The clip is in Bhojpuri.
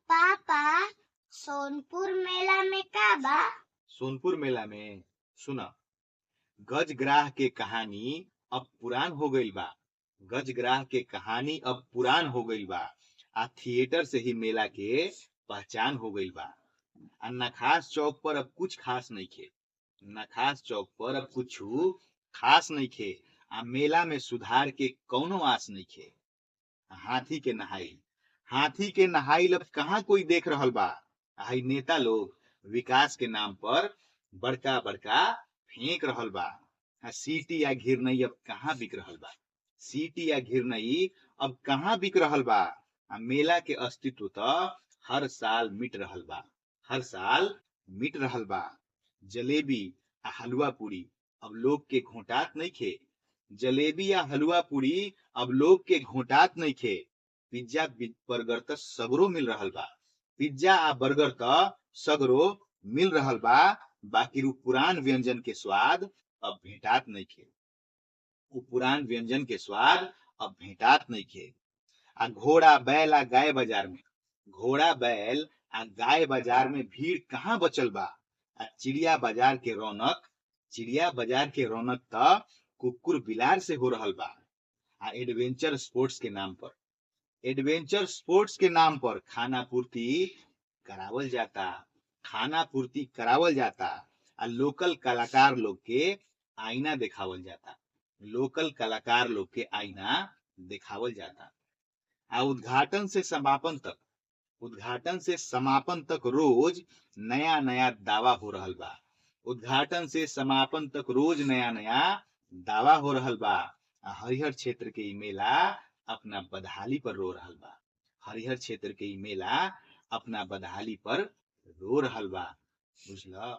पापा सोनपुर मेला में का बा? सोनपुर मेला में सुना, गजग्राह के कहानी अब पुरान हो गईल बा। गजग्राह के कहानी अब पुरान हो गईल बा। आ थिएटर से ही मेला के पहचान हो गईल बा। आ नखास चौक पर अब कुछ खास नहीं खे। नखास चौक पर अब कुछ खास नहीं खे। आ मेला में सुधार के कौनो आस नहीं खे। हाथी के नहाइल, हाथी के नहाइल अब कहाँ कोई देख रहल बा। आई नेता लोग विकास के नाम पर बड़का बड़का फेंक रहल बा। सीटी या घिरनई अब कहाँ बिक रहल बा। सीटी या घिरनई अब कहाँ बिक रहल बा। मेला के अस्तित्व तो हर साल मिट रहल बा। हर साल मिट रहल बा। जलेबी आ हलवा पूरी अब लोग के घोटात नहीं खे। जलेबी या हलवा पूरी अब लोग के घोटात नहीं खे। पिज्जा बर्गर तो सगरो मिल रहल बा। पिज्जा आ बर्गर तो सगरो मिल रहल बा। बाकी उ पुरान व्यंजन के स्वाद अब भेटात नहीं खे। उ पुरान व्यंजन के स्वाद अब भेटात नहीं खे। आ घोड़ा बैल आ गाय बाजार में, घोड़ा बैल आ गाय बाजार में भीड़ कहाँ बचल बा। आ चिड़िया बाजार के रौनक, चिड़िया बाजार के रौनक तो कुकुर बिलार से हो रहल बा। आ एडवेंचर स्पोर्ट्स के नाम पर, एडवेंचर स्पोर्ट्स के नाम पर खाना पूर्ति करावल जाता। खाना पूर्ति करावल जाता। आ लोकल कलाकार लोग के आईना दिखावल जाता। लोकल कलाकार लोग के आईना दिखावल जाता। आ उद्घाटन से समापन तक, उद्घाटन से समापन तक रोज नया नया दावा हो रहल बा। उद्घाटन से समापन तक रोज नया नया दावा हो रहल बा। हरिहर क्षेत्र के मेला अपना बदहाली पर रो रहल बा। हरिहर क्षेत्र के मेला अपना बदहाली पर रो रहल बा। बुझला।